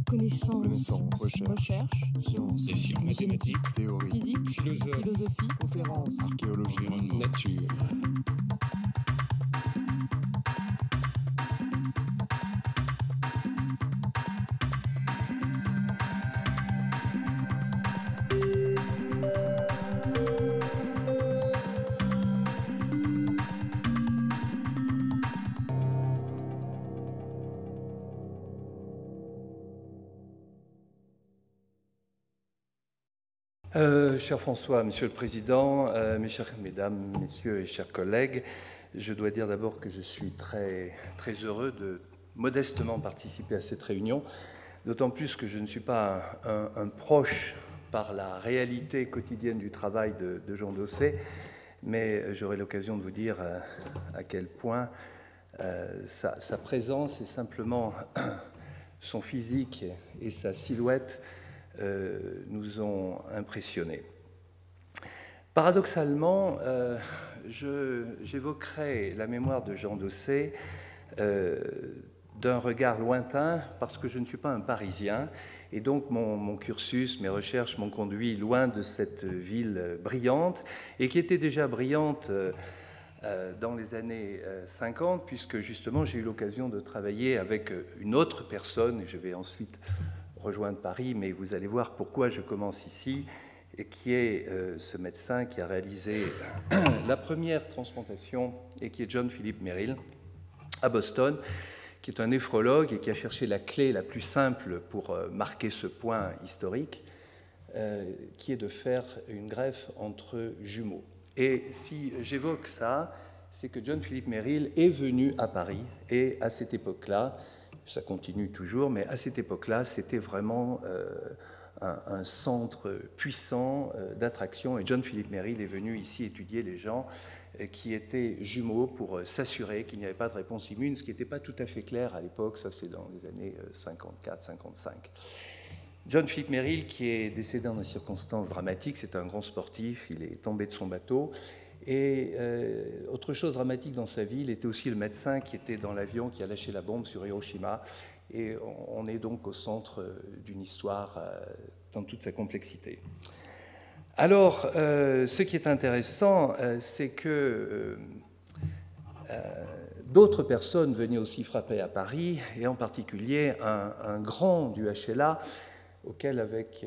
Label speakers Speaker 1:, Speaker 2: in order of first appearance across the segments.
Speaker 1: Connaissance, recherche, sciences,
Speaker 2: mathématiques,
Speaker 1: théorie,
Speaker 2: physique,
Speaker 1: philosophie, conférences, archéologie,
Speaker 2: nature.
Speaker 3: Cher François, Monsieur le Président, mes chères Mesdames, Messieurs et chers collègues, je dois dire d'abord que je suis très heureux de modestement participer à cette réunion, d'autant plus que je ne suis pas un proche par la réalité quotidienne du travail de Jean Dosset, mais j'aurai l'occasion de vous dire à quel point sa présence et simplement son physique et sa silhouette nous ont impressionnés. Paradoxalement, j'évoquerai la mémoire de Jean Dosset d'un regard lointain parce que je ne suis pas un Parisien et donc mon cursus, mes recherches m'ont conduit loin de cette ville brillante et qui était déjà brillante dans les années 50 puisque justement j'ai eu l'occasion de travailler avec une autre personne et je vais ensuite rejoindre Paris, mais vous allez voir pourquoi je commence ici, et qui est ce médecin qui a réalisé la première transplantation et qui est John Philip Merrill à Boston, qui est un néphrologue et qui a cherché la clé la plus simple pour marquer ce point historique, qui est de faire une greffe entre jumeaux. Et si j'évoque ça, c'est que John Philip Merrill est venu à Paris et à cette époque-là, ça continue toujours, mais à cette époque-là, c'était vraiment un centre puissant d'attraction. Et John Philip Merrill est venu ici étudier les gens qui étaient jumeaux pour s'assurer qu'il n'y avait pas de réponse immune, ce qui n'était pas tout à fait clair à l'époque, ça c'est dans les années 54-55. John Philip Merrill, qui est décédé dans des circonstances dramatiques, c'est un grand sportif, il est tombé de son bateau. Et autre chose dramatique dans sa vie, il était aussi le médecin qui était dans l'avion qui a lâché la bombe sur Hiroshima. Et on est donc au centre d'une histoire dans toute sa complexité. Alors, ce qui est intéressant, c'est que d'autres personnes venaient aussi frapper à Paris, et en particulier un grand du HLA, auquel, avec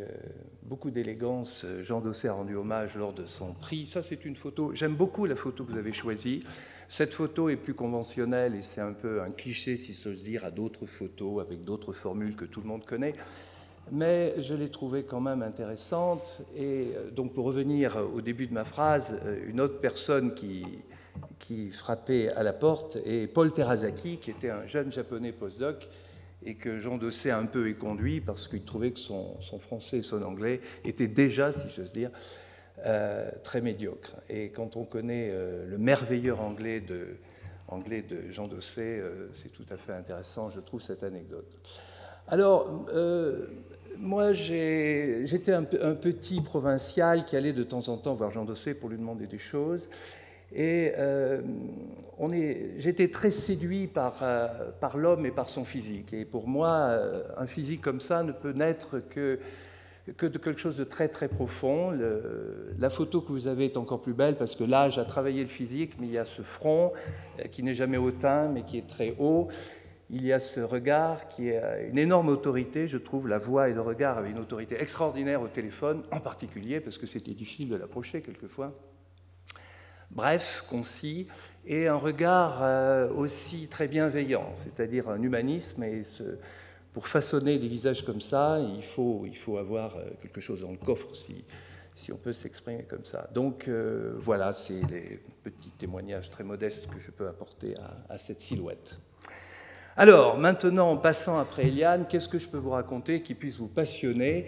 Speaker 3: beaucoup d'élégance, Jean Dosset a rendu hommage lors de son prix. Ça, c'est une photo. J'aime beaucoup la photo que vous avez choisie. Cette photo est plus conventionnelle et c'est un peu un cliché, si j'ose dire, à d'autres photos avec d'autres formules que tout le monde connaît. Mais je l'ai trouvée quand même intéressante. Et donc, pour revenir au début de ma phrase, une autre personne qui frappait à la porte est Paul Terasaki, qui était un jeune japonais postdoc, et que Jean Dosset a un peu éconduit parce qu'il trouvait que son français et son anglais étaient déjà, si j'ose dire, très médiocres. Et quand on connaît le merveilleux anglais de Jean Dosset, c'est tout à fait intéressant, je trouve, cette anecdote. Alors, moi, j'étais un petit provincial qui allait de temps en temps voir Jean Dosset pour lui demander des choses. Et j'étais très séduit par l'homme et par son physique. Et pour moi, un physique comme ça ne peut naître que de quelque chose de très, très profond. La photo que vous avez est encore plus belle parce que l'âge a travaillé le physique, mais il y a ce front qui n'est jamais hautain, mais qui est très haut. Il y a ce regard qui est une énorme autorité, je trouve. La voix et le regard avaient une autorité extraordinaire au téléphone, en particulier, parce que c'était difficile de l'approcher quelquefois. Bref, concis, et un regard aussi très bienveillant, c'est-à-dire un humanisme. Et pour façonner des visages comme ça, il faut avoir quelque chose dans le coffre, si on peut s'exprimer comme ça. Donc voilà, c'est les petits témoignages très modestes que je peux apporter à cette silhouette. Alors, maintenant, passant après Eliane, qu'est-ce que je peux vous raconter qui puisse vous passionner ?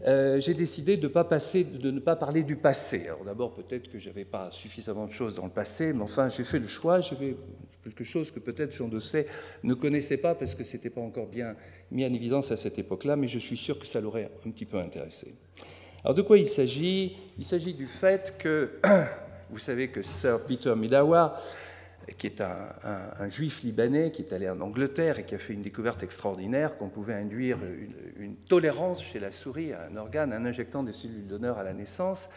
Speaker 3: J'ai décidé de ne pas parler du passé. Alors d'abord, peut-être que je n'avais pas suffisamment de choses dans le passé, mais enfin, j'ai fait le choix. J'ai fait quelque chose que peut-être Jean Dosset ne connaissait pas parce que ce n'était pas encore bien mis en évidence à cette époque-là, mais je suis sûr que ça l'aurait un petit peu intéressé. Alors de quoi il s'agit ? Il s'agit du fait que, vous savez que Sir Peter Middawa qui est un juif libanais qui est allé en Angleterre et qui a fait une découverte extraordinaire qu'on pouvait induire une tolérance chez la souris à un organe en injectant des cellules donneurs à la naissance,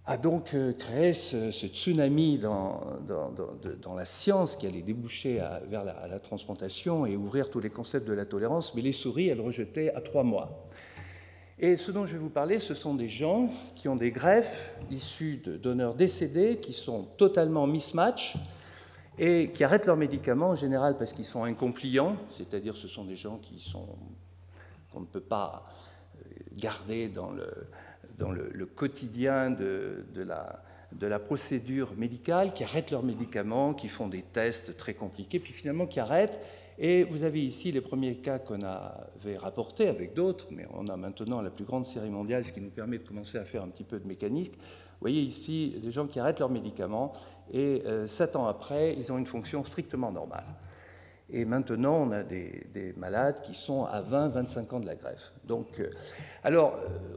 Speaker 3: a donc créé ce tsunami dans la science qui allait déboucher vers la transplantation et ouvrir tous les concepts de la tolérance, mais les souris, elles rejetaient à 3 mois. Et ce dont je vais vous parler, ce sont des gens qui ont des greffes issues de donneurs décédés, qui sont totalement mismatch et qui arrêtent leurs médicaments en général parce qu'ils sont incompliants, c'est-à-dire ce sont des gens qu'on ne peut pas garder dans le quotidien de la procédure médicale, qui arrêtent leurs médicaments, qui font des tests très compliqués, puis finalement qui arrêtent. Et vous avez ici les premiers cas qu'on avait rapportés avec d'autres, mais on a maintenant la plus grande série mondiale, ce qui nous permet de commencer à faire un petit peu de mécanique. Vous voyez ici des gens qui arrêtent leurs médicaments et 7 ans après, ils ont une fonction strictement normale. Et maintenant, on a des malades qui sont à 20-25 ans de la greffe. Donc,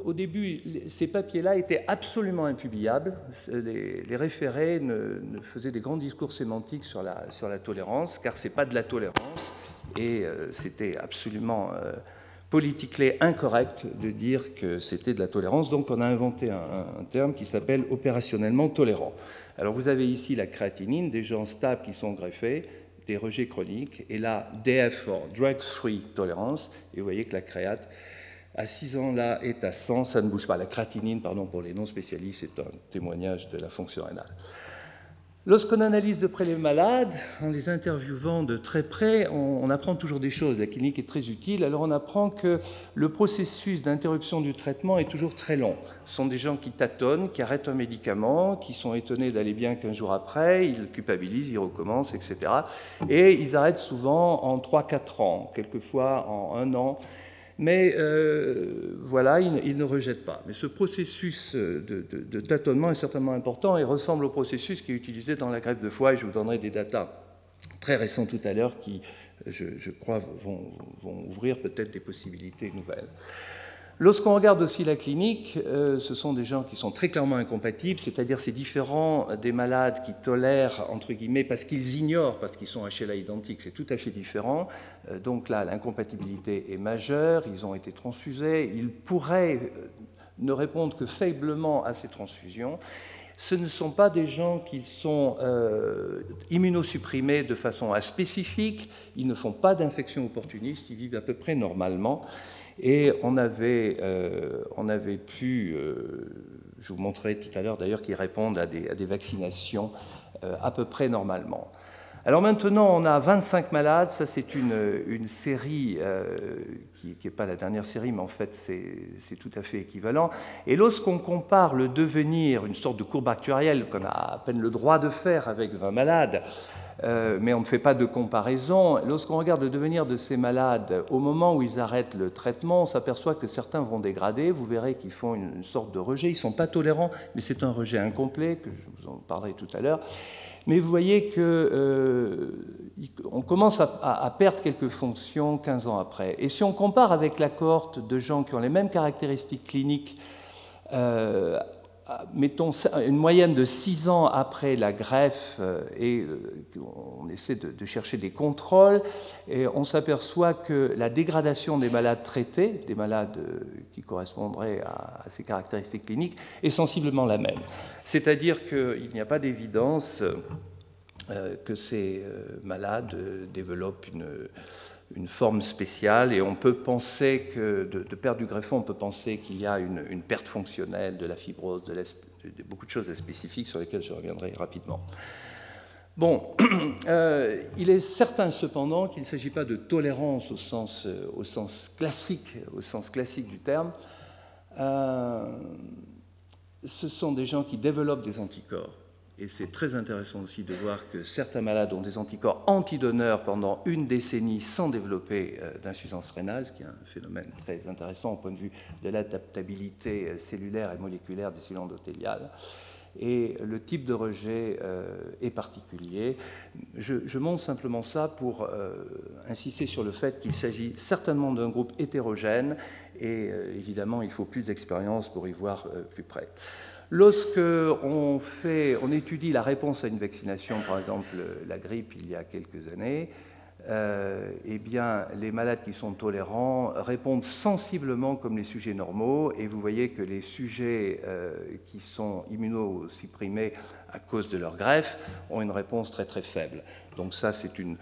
Speaker 3: au début, ces papiers-là étaient absolument impubliables. Les référés ne faisaient des grands discours sémantiques sur la tolérance, car ce n'est pas de la tolérance, et c'était absolument politiquement incorrect de dire que c'était de la tolérance. Donc, on a inventé un terme qui s'appelle opérationnellement tolérant. Alors, vous avez ici la créatinine, des gens stables qui sont greffés, des rejets chroniques, et là, DF, Drug Free Tolerance, et vous voyez que la créate, à 6 ans, là, est à 100, ça ne bouge pas. La créatinine, pardon, pour les non-spécialistes, c'est un témoignage de la fonction rénale. Lorsqu'on analyse de près les malades, en les interviewant de très près, on apprend toujours des choses. La clinique est très utile. Alors on apprend que le processus d'interruption du traitement est toujours très long. Ce sont des gens qui tâtonnent, qui arrêtent un médicament, qui sont étonnés d'aller bien 15 jours après, ils culpabilisent, ils recommencent, etc. Et ils arrêtent souvent en 3-4 ans, quelquefois en 1 an. Mais voilà, ils ne rejettent pas. Mais ce processus de tâtonnement est certainement important et ressemble au processus qui est utilisé dans la greffe de foie. Et je vous donnerai des datas très récents tout à l'heure qui, je crois, vont ouvrir peut-être des possibilités nouvelles. Lorsqu'on regarde aussi la clinique, ce sont des gens qui sont très clairement incompatibles, c'est-à-dire c'est différent des malades qui tolèrent, entre guillemets, parce qu'ils ignorent, parce qu'ils sont HLA identiques, c'est tout à fait différent. Donc là, l'incompatibilité est majeure, ils ont été transfusés, ils pourraient ne répondre que faiblement à ces transfusions. Ce ne sont pas des gens qui sont immunosupprimés de façon aspécifique, ils ne font pas d'infection opportuniste, ils vivent à peu près normalement. Et on avait pu, je vous montrerai tout à l'heure d'ailleurs, qu'ils répondent à des vaccinations à peu près normalement. Alors maintenant, on a 25 malades, ça c'est une série qui n'est pas la dernière série, mais en fait c'est tout à fait équivalent. Et lorsqu'on compare le devenir, une sorte de courbe actuarielle qu'on a à peine le droit de faire avec 20 malades, mais on ne fait pas de comparaison. Lorsqu'on regarde le devenir de ces malades, au moment où ils arrêtent le traitement, on s'aperçoit que certains vont dégrader. Vous verrez qu'ils font une sorte de rejet. Ils ne sont pas tolérants, mais c'est un rejet incomplet, que je vous en parlerai tout à l'heure. Mais vous voyez qu'on commence à perdre quelques fonctions 15 ans après. Et si on compare avec la cohorte de gens qui ont les mêmes caractéristiques cliniques, mettons une moyenne de 6 ans après la greffe, et on essaie de chercher des contrôles, et on s'aperçoit que la dégradation des malades traités, des malades qui correspondraient à ces caractéristiques cliniques, est sensiblement la même. C'est-à-dire qu'il n'y a pas d'évidence que ces malades développent une forme spéciale, et on peut penser que, de perte du greffon, on peut penser qu'il y a une perte fonctionnelle de la fibrose, de beaucoup de choses spécifiques sur lesquelles je reviendrai rapidement. Bon, il est certain cependant qu'il ne s'agit pas de tolérance au sens classique du terme. Ce sont des gens qui développent des anticorps. Et c'est très intéressant aussi de voir que certains malades ont des anticorps antidonneurs pendant une décennie sans développer d'insuffisance rénale, ce qui est un phénomène très intéressant au point de vue de l'adaptabilité cellulaire et moléculaire des cellules endothéliales. Et le type de rejet est particulier. Je montre simplement ça pour insister sur le fait qu'il s'agit certainement d'un groupe hétérogène, et évidemment, il faut plus d'expérience pour y voir plus près. Lorsque on étudie la réponse à une vaccination, par exemple la grippe il y a quelques années, eh bien, les malades qui sont tolérants répondent sensiblement comme les sujets normaux, et vous voyez que les sujets qui sont immunosupprimés à cause de leur greffe ont une réponse très très faible. Donc ça, c'est une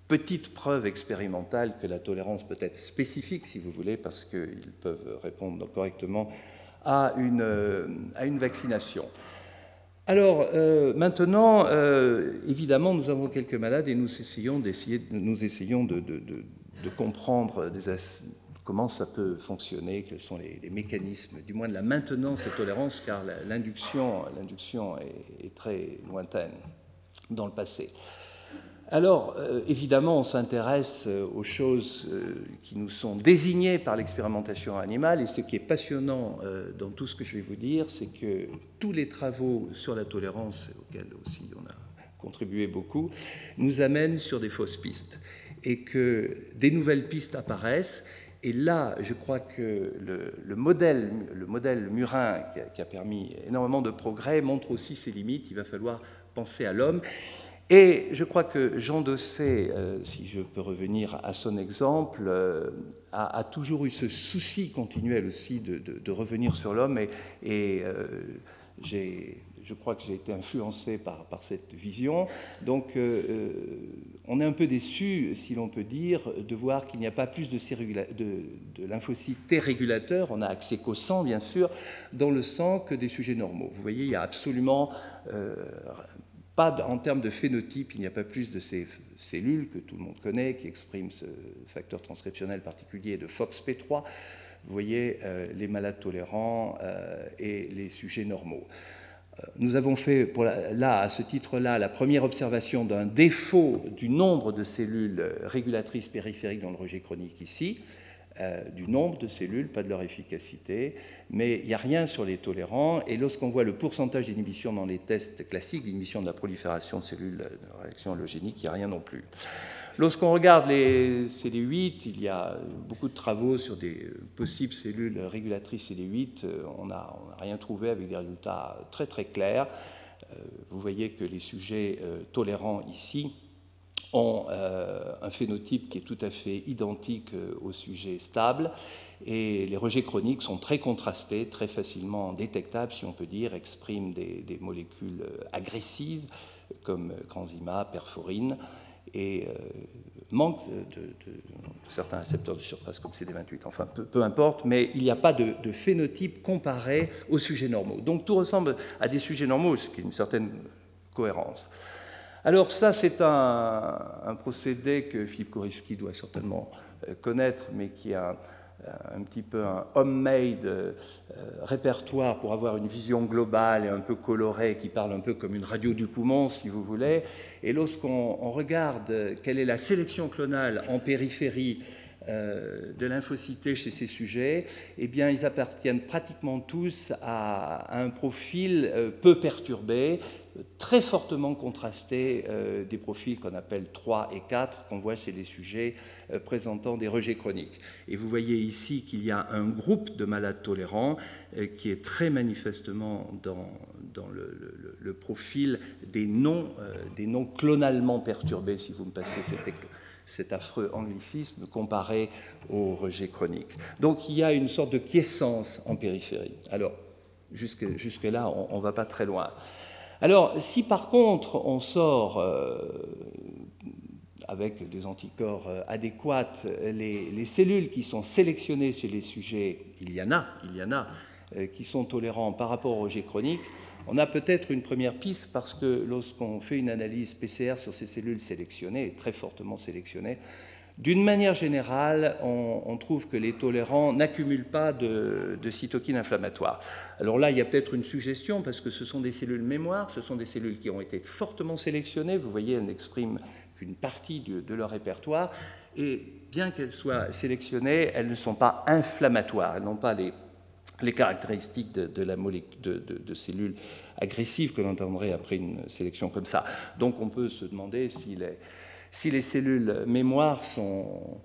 Speaker 3: petite preuve expérimentale que la tolérance peut être spécifique, si vous voulez, parce qu'ils peuvent répondre correctement à une vaccination. Alors, maintenant, évidemment, nous avons quelques malades et nous essayons de comprendre comment ça peut fonctionner, quels sont les mécanismes, du moins de la maintenance et tolérance, car l'induction est très lointaine dans le passé. Alors, évidemment, on s'intéresse aux choses qui nous sont désignées par l'expérimentation animale, et ce qui est passionnant dans tout ce que je vais vous dire, c'est que tous les travaux sur la tolérance, auxquels aussi on a contribué beaucoup, nous amènent sur des fausses pistes, et que des nouvelles pistes apparaissent. Et là, je crois que le modèle murin, qui a permis énormément de progrès, montre aussi ses limites. Il va falloir penser à l'homme. Et je crois que Jean Dosset, si je peux revenir à son exemple, a toujours eu ce souci continuel aussi de revenir sur l'homme, et je crois que j'ai été influencé par cette vision. Donc on est un peu déçu, si l'on peut dire, de voir qu'il n'y a pas plus de lymphocytes T régulateurs, on a accès qu'au sang bien sûr, dans le sang que des sujets normaux. Vous voyez, il y a absolument... en termes de phénotype, il n'y a pas plus de ces cellules que tout le monde connaît, qui expriment ce facteur transcriptionnel particulier de FOXP3. Vous voyez les malades tolérants et les sujets normaux. Nous avons fait, à ce titre-là, la première observation d'un défaut du nombre de cellules régulatrices périphériques dans le rejet chronique ici, du nombre de cellules, pas de leur efficacité, mais il n'y a rien sur les tolérants, et lorsqu'on voit le pourcentage d'inhibition dans les tests classiques, l'inhibition de la prolifération de cellules de réaction allogénique, il n'y a rien non plus. Lorsqu'on regarde les CD8, il y a beaucoup de travaux sur des possibles cellules régulatrices CD8, on n'a rien trouvé avec des résultats très très clairs. Vous voyez que les sujets tolérants ici ont un phénotype qui est tout à fait identique aux sujets stables, et les rejets chroniques sont très contrastés, très facilement détectables, si on peut dire, expriment des molécules agressives comme Cranzima, perforine, et manquent de certains récepteurs de surface comme CD28. Enfin, peu importe, mais il n'y a pas de phénotype comparé aux sujets normaux. Donc tout ressemble à des sujets normaux, ce qui est une certaine cohérence. Alors ça, c'est un procédé que Philippe Korisky doit certainement connaître, mais qui est un petit peu un homemade répertoire pour avoir une vision globale et un peu colorée, qui parle un peu comme une radio du poumon, si vous voulez. Et lorsqu'on regarde quelle est la sélection clonale en périphérie de lymphocytes chez ces sujets, eh bien, ils appartiennent pratiquement tous à un profil peu perturbé, très fortement contrasté des profils qu'on appelle 3 et 4, qu'on voit chez les sujets présentant des rejets chroniques. Et vous voyez ici qu'il y a un groupe de malades tolérants qui est très manifestement dans le profil des non clonalement perturbés, si vous me passez cet affreux anglicisme, comparé au rejet chronique. Donc il y a une sorte de quiescence en périphérie. Alors, jusque-là, on ne va pas très loin. Alors, si par contre on sort avec des anticorps adéquats les cellules qui sont sélectionnées chez les sujets, il y en a qui sont tolérants par rapport au rejet chronique, on a peut-être une première piste, parce que lorsqu'on fait une analyse PCR sur ces cellules sélectionnées, et très fortement sélectionnées, d'une manière générale, on trouve que les tolérants n'accumulent pas de cytokines inflammatoires. Alors là, il y a peut-être une suggestion, parce que ce sont des cellules mémoire, ce sont des cellules qui ont été fortement sélectionnées. Vous voyez, elles n'expriment qu'une partie de leur répertoire, et bien qu'elles soient sélectionnées, elles ne sont pas inflammatoires, elles n'ont pas les caractéristiques de cellules agressives que l'on entendrait après une sélection comme ça. Donc on peut se demander si les cellules mémoire sont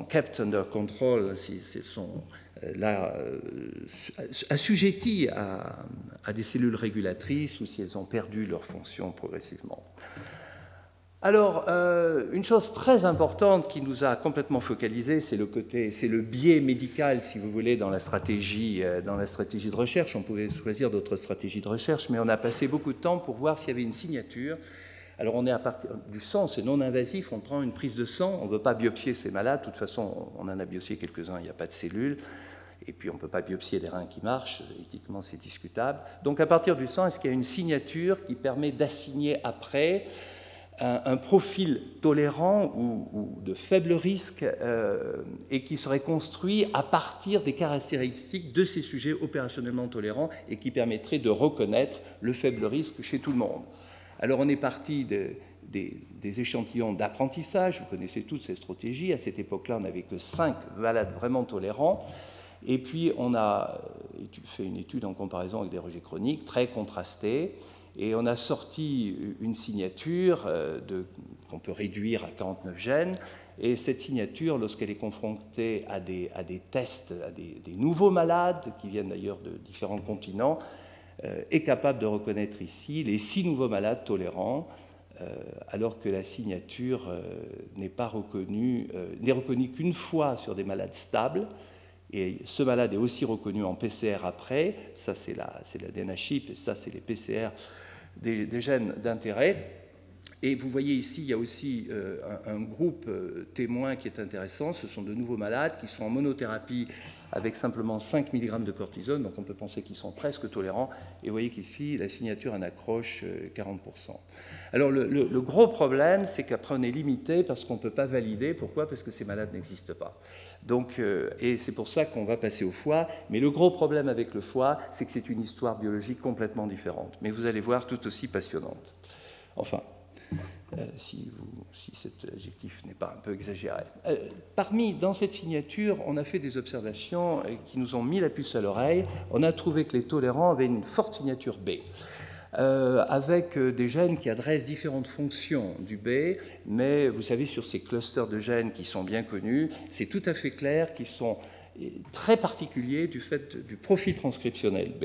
Speaker 3: kept under control, si elles sont assujettis à des cellules régulatrices ou si elles ont perdu leur fonction progressivement. Alors, une chose très importante qui nous a complètement focalisé, c'est le biais médical, si vous voulez, dans la stratégie de recherche. On pouvait choisir d'autres stratégies de recherche, mais on a passé beaucoup de temps pour voir s'il y avait une signature. Alors, on est à partir du sang, c'est non invasif, on prend une prise de sang, on ne veut pas biopsier ces malades, de toute façon, on en a biopsié quelques-uns, il n'y a pas de cellules, et puis on ne peut pas biopsier des reins qui marchent, éthiquement c'est discutable. Donc, à partir du sang, est-ce qu'il y a une signature qui permet d'assigner après un profil tolérant ou de faible risque et qui serait construit à partir des caractéristiques de ces sujets opérationnellement tolérants et qui permettrait de reconnaître le faible risque chez tout le monde. Alors on est parti des échantillons d'apprentissage, vous connaissez toutes ces stratégies, à cette époque-là on n'avait que 5 malades vraiment tolérants, et puis on a fait une étude en comparaison avec des rejets chroniques très contrastée, et on a sorti une signature qu'on peut réduire à 49 gènes. Et cette signature, lorsqu'elle est confrontée à des tests, à des nouveaux malades, qui viennent d'ailleurs de différents continents, est capable de reconnaître ici les 6 nouveaux malades tolérants, alors que la signature n'est reconnue qu'une fois sur des malades stables. Et ce malade est aussi reconnu en PCR après. Ça, c'est la DNA chip, et ça, c'est les PCR des gènes d'intérêt. Et vous voyez ici, il y a aussi un groupe témoin qui est intéressant. Ce sont de nouveaux malades qui sont en monothérapie avec simplement 5 mg de cortisone, donc on peut penser qu'ils sont presque tolérants. Et vous voyez qu'ici, la signature en accroche 40%. Alors le gros problème, c'est qu'après on est limité parce qu'on ne peut pas valider. Pourquoi? Parce que ces malades n'existent pas. Donc, et c'est pour ça qu'on va passer au foie. Mais le gros problème avec le foie, c'est que c'est une histoire biologique complètement différente. Mais vous allez voir, tout aussi passionnante. Enfin, si cet adjectif n'est pas un peu exagéré. Dans cette signature, on a fait des observations qui nous ont mis la puce à l'oreille. On a trouvé que les tolérants avaient une forte signature B. Avec des gènes qui adressent différentes fonctions du B, mais vous savez, sur ces clusters de gènes qui sont bien connus, c'est tout à fait clair qu'ils sont très particuliers du fait du profil transcriptionnel B.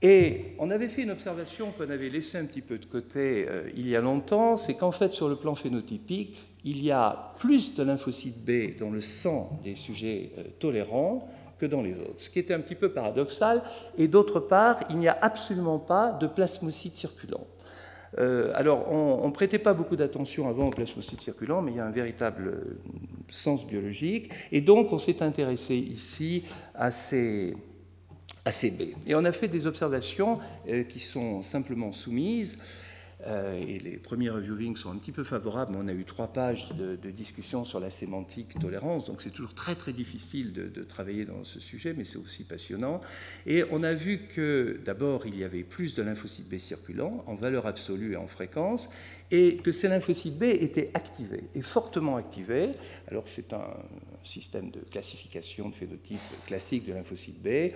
Speaker 3: Et on avait fait une observation qu'on avait laissée un petit peu de côté il y a longtemps, c'est qu'en fait, sur le plan phénotypique, il y a plus de lymphocytes B dans le sang des sujets tolérants que dans les autres, ce qui était un petit peu paradoxal. Et d'autre part, il n'y a absolument pas de plasmocytes circulants. Alors, on ne prêtait pas beaucoup d'attention avant aux plasmocytes circulants, mais il y a un véritable sens biologique. Et donc, on s'est intéressé ici à ces B. Et on a fait des observations qui sont simplement soumises. Et les premiers reviewings sont un petit peu favorables, mais on a eu 3 pages de discussion sur la sémantique tolérance, donc c'est toujours très très difficile de travailler dans ce sujet, mais c'est aussi passionnant. Et on a vu que d'abord il y avait plus de lymphocytes B circulants en valeur absolue et en fréquence, et que ces lymphocytes B étaient activés, et fortement activés. Alors c'est un système de classification de phénotype classique de lymphocytes B.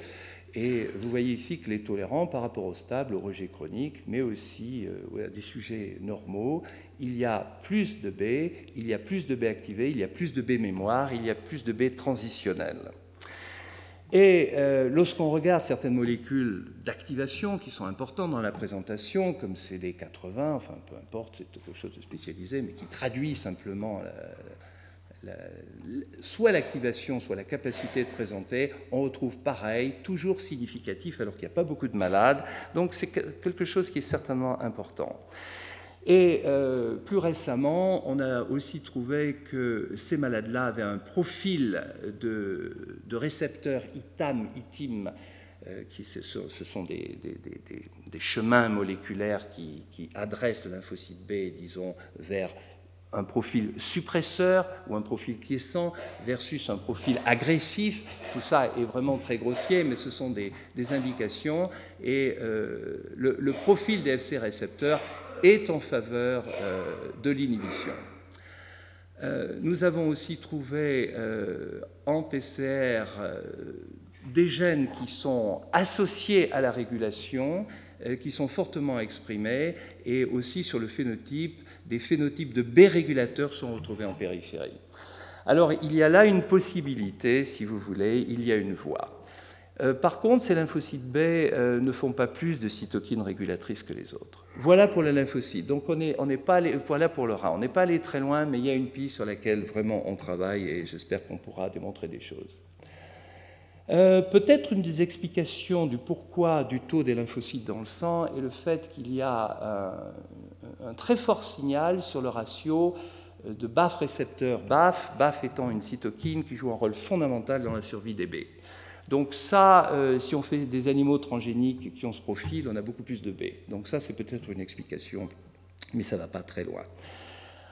Speaker 3: Et vous voyez ici que les tolérants, par rapport aux stables, au rejet chronique, mais aussi à des sujets normaux, il y a plus de B, il y a plus de B activés, il y a plus de B mémoire, il y a plus de B transitionnels. Et lorsqu'on regarde certaines molécules d'activation qui sont importantes dans la présentation, comme CD80, enfin peu importe, c'est quelque chose de spécialisé, mais qui traduit simplement soit l'activation, soit la capacité de présenter, on retrouve pareil, toujours significatif, alors qu'il n'y a pas beaucoup de malades. Donc c'est quelque chose qui est certainement important. Et plus récemment, on a aussi trouvé que ces malades-là avaient un profil de récepteurs ITAM, ce sont des chemins moléculaires qui adressent le lymphocyte B, disons, vers un profil suppresseur ou un profil quiescent versus un profil agressif. Tout ça est vraiment très grossier, mais ce sont des indications. Et le profil des FC récepteurs est en faveur de l'inhibition. Nous avons aussi trouvé en PCR des gènes qui sont associés à la régulation, qui sont fortement exprimés, et aussi sur le phénotype, des phénotypes de B régulateurs sont retrouvés en périphérie. Alors, il y a là une possibilité, si vous voulez, il y a une voie. Par contre, ces lymphocytes B ne font pas plus de cytokines régulatrices que les autres. Voilà pour les lymphocytes. Donc, on n'est pas allé, voilà pour le rein. On n'est pas allé très loin, mais il y a une piste sur laquelle vraiment on travaille et j'espère qu'on pourra démontrer des choses. Peut-être une des explications du pourquoi du taux des lymphocytes dans le sang est le fait qu'il y a un très fort signal sur le ratio de BAF récepteur BAF étant une cytokine qui joue un rôle fondamental dans la survie des baies. Donc ça, si on fait des animaux transgéniques qui ont ce profil, on a beaucoup plus de baies. Donc ça, c'est peut-être une explication, mais ça ne va pas très loin.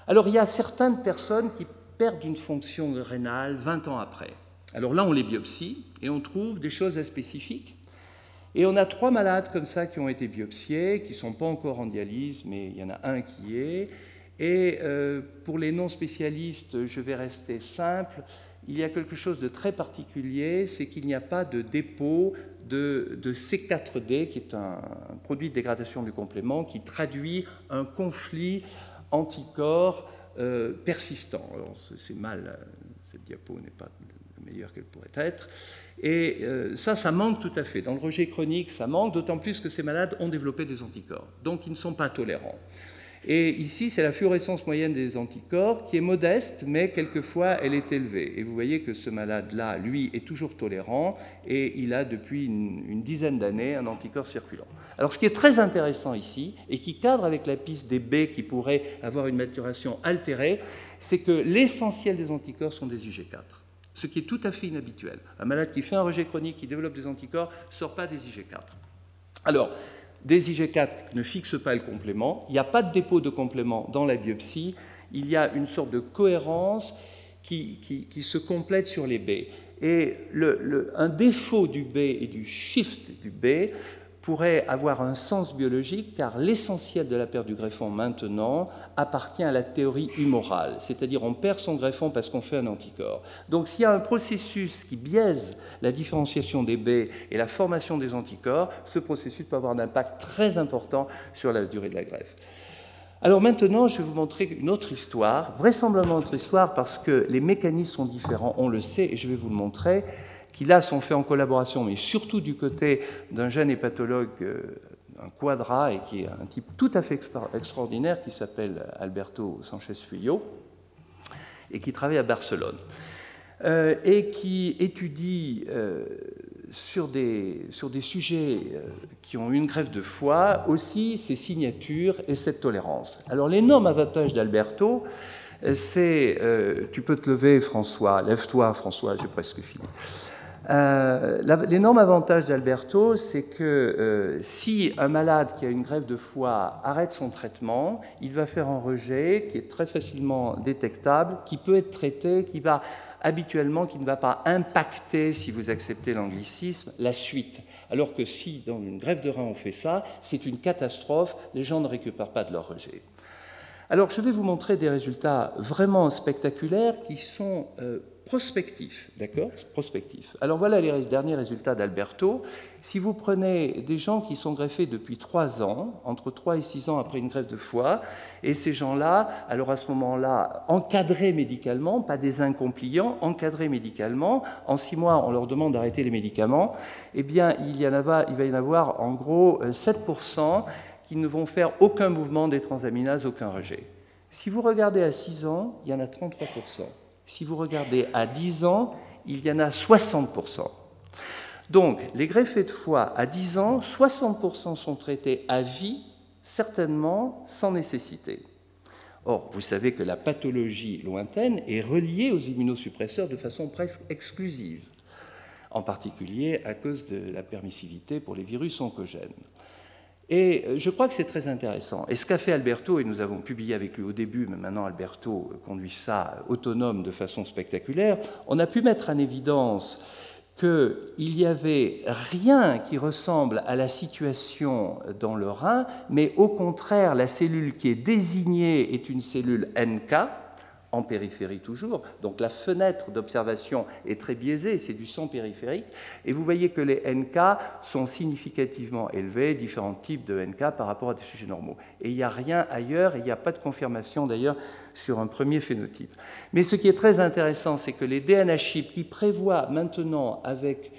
Speaker 3: Alors il y a certaines personnes qui perdent une fonction rénale 20 ans après. Alors là, on les biopsie et on trouve des choses spécifiques. Et on a 3 malades comme ça qui ont été biopsiés, qui ne sont pas encore en dialyse, mais il y en a un qui est. Et pour les non-spécialistes, je vais rester simple, il y a quelque chose de très particulier, c'est qu'il n'y a pas de dépôt de C4D, qui est un produit de dégradation du complément, qui traduit un conflit anticorps persistant. Alors c'est mal, cette diapo n'est pas meilleure qu'elle pourrait être. Et ça manque tout à fait. Dans le rejet chronique, ça manque, d'autant plus que ces malades ont développé des anticorps. Donc, ils ne sont pas tolérants. Et ici, c'est la fluorescence moyenne des anticorps qui est modeste, mais quelquefois, elle est élevée. Et vous voyez que ce malade-là, lui, est toujours tolérant et il a depuis une dizaine d'années un anticorps circulant. Alors, ce qui est très intéressant ici, et qui cadre avec la piste des B qui pourraient avoir une maturation altérée, c'est que l'essentiel des anticorps sont des IG4. Ce qui est tout à fait inhabituel. Un malade qui fait un rejet chronique, qui développe des anticorps, ne sort pas des IG4. Alors, des IG4 ne fixent pas le complément, il n'y a pas de dépôt de complément dans la biopsie, il y a une sorte de cohérence qui se complète sur les B. Et un défaut du B et du shift du B pourrait avoir un sens biologique, car l'essentiel de la perte du greffon maintenant appartient à la théorie humorale, c'est-à-dire on perd son greffon parce qu'on fait un anticorps. Donc s'il y a un processus qui biaise la différenciation des B et la formation des anticorps, ce processus peut avoir un impact très important sur la durée de la greffe. Alors maintenant, je vais vous montrer une autre histoire, vraisemblablement une autre histoire parce que les mécanismes sont différents, on le sait, et je vais vous le montrer, qui là sont faits en collaboration, mais surtout du côté d'un jeune hépatologue, un quadra, et qui est un type tout à fait extraordinaire, qui s'appelle Alberto Sanchez-Fuyo, et qui travaille à Barcelone, et qui étudie sur des sujets qui ont une greffe de foie, aussi ces signatures et cette tolérance. Alors l'énorme avantage d'Alberto, c'est, tu peux te lever François, lève-toi François, j'ai presque fini. L'énorme avantage d'Alberto, c'est que si un malade qui a une greffe de foie arrête son traitement, il va faire un rejet qui est très facilement détectable, qui peut être traité, qui va habituellement, qui ne va pas impacter, si vous acceptez l'anglicisme, la suite. Alors que si dans une greffe de rein on fait ça, c'est une catastrophe, les gens ne récupèrent pas de leur rejet. Alors je vais vous montrer des résultats vraiment spectaculaires qui sont prospectifs, d'accord ? Prospectifs. Alors voilà les derniers résultats d'Alberto. Si vous prenez des gens qui sont greffés depuis 3 ans, entre 3 et 6 ans après une greffe de foie, et ces gens-là, alors à ce moment-là, encadrés médicalement, pas des incompliants, encadrés médicalement, en 6 mois on leur demande d'arrêter les médicaments, eh bien il va y en avoir en gros 7% qui ne vont faire aucun mouvement des transaminases, aucun rejet. Si vous regardez à 6 ans, il y en a 33%. Si vous regardez à 10 ans, il y en a 60%. Donc, les greffés de foie à 10 ans, 60% sont traités à vie, certainement sans nécessité. Or, vous savez que la pathologie lointaine est reliée aux immunosuppresseurs de façon presque exclusive, en particulier à cause de la permissivité pour les virus oncogènes. Et je crois que c'est très intéressant. Et ce qu'a fait Alberto, et nous avons publié avec lui au début, mais maintenant Alberto conduit ça autonome de façon spectaculaire, on a pu mettre en évidence qu'il n'y avait rien qui ressemble à la situation dans le rein, mais au contraire, la cellule qui est désignée est une cellule NK, en périphérie toujours. Donc la fenêtre d'observation est très biaisée, c'est du son périphérique. Et vous voyez que les NK sont significativement élevés, différents types de NK par rapport à des sujets normaux. Et il n'y a rien ailleurs, et il n'y a pas de confirmation d'ailleurs sur un premier phénotype. Mais ce qui est très intéressant, c'est que les DNA chips qui prévoient maintenant avec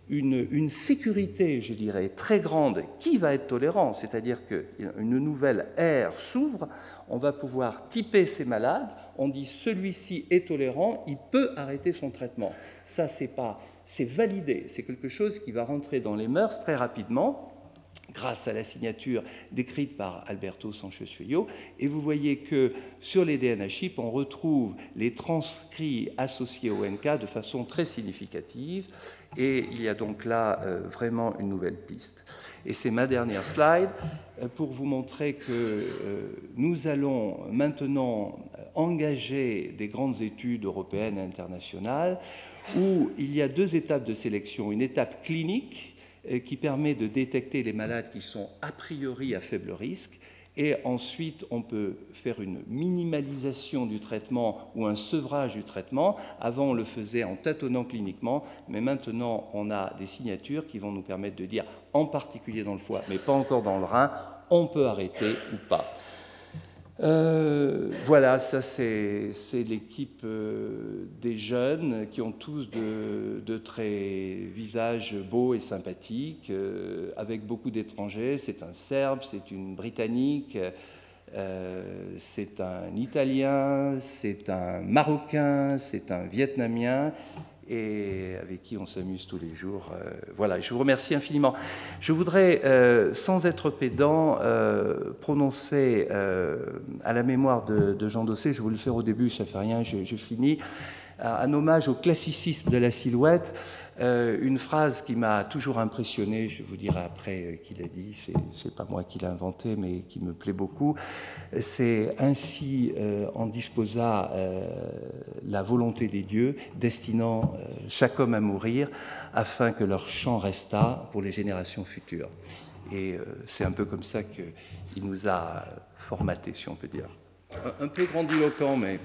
Speaker 3: une sécurité, je dirais, très grande, qui va être tolérant, c'est-à-dire qu'une nouvelle ère s'ouvre, on va pouvoir typer ces malades, on dit celui-ci est tolérant, il peut arrêter son traitement. Ça, c'est validé, c'est quelque chose qui va rentrer dans les mœurs très rapidement, grâce à la signature décrite par Alberto Sanchez-Fueyo, et vous voyez que sur les DNA chips, on retrouve les transcrits associés au NK de façon très significative, et il y a donc là vraiment une nouvelle piste. Et c'est ma dernière slide pour vous montrer que nous allons maintenant engager des grandes études européennes et internationales où il y a deux étapes de sélection, une étape clinique qui permet de détecter les malades qui sont a priori à faible risque, et ensuite on peut faire une minimalisation du traitement ou un sevrage du traitement. Avant on le faisait en tâtonnant cliniquement, mais maintenant on a des signatures qui vont nous permettre de dire, en particulier dans le foie, mais pas encore dans le rein, on peut arrêter ou pas. Voilà, ça c'est l'équipe des jeunes qui ont tous de très visages beaux et sympathiques, avec beaucoup d'étrangers. C'est un Serbe, c'est une Britannique, c'est un Italien, c'est un Marocain, c'est un Vietnamien, et avec qui on s'amuse tous les jours. Voilà, je vous remercie infiniment. Je voudrais, sans être pédant, prononcer à la mémoire de Jean Dossé, je voulais le faire au début, ça ne fait rien, je finis, un hommage au classicisme de la silhouette, une phrase qui m'a toujours impressionné, je vous dirai après qui l'a dit, c'est pas moi qui l'ai inventé, mais qui me plaît beaucoup. C'est ainsi en disposa la volonté des dieux, destinant chaque homme à mourir, afin que leur chant restât pour les générations futures. Et c'est un peu comme ça qu'il nous a formatés, si on peut dire. Un peu grandiloquent, mais...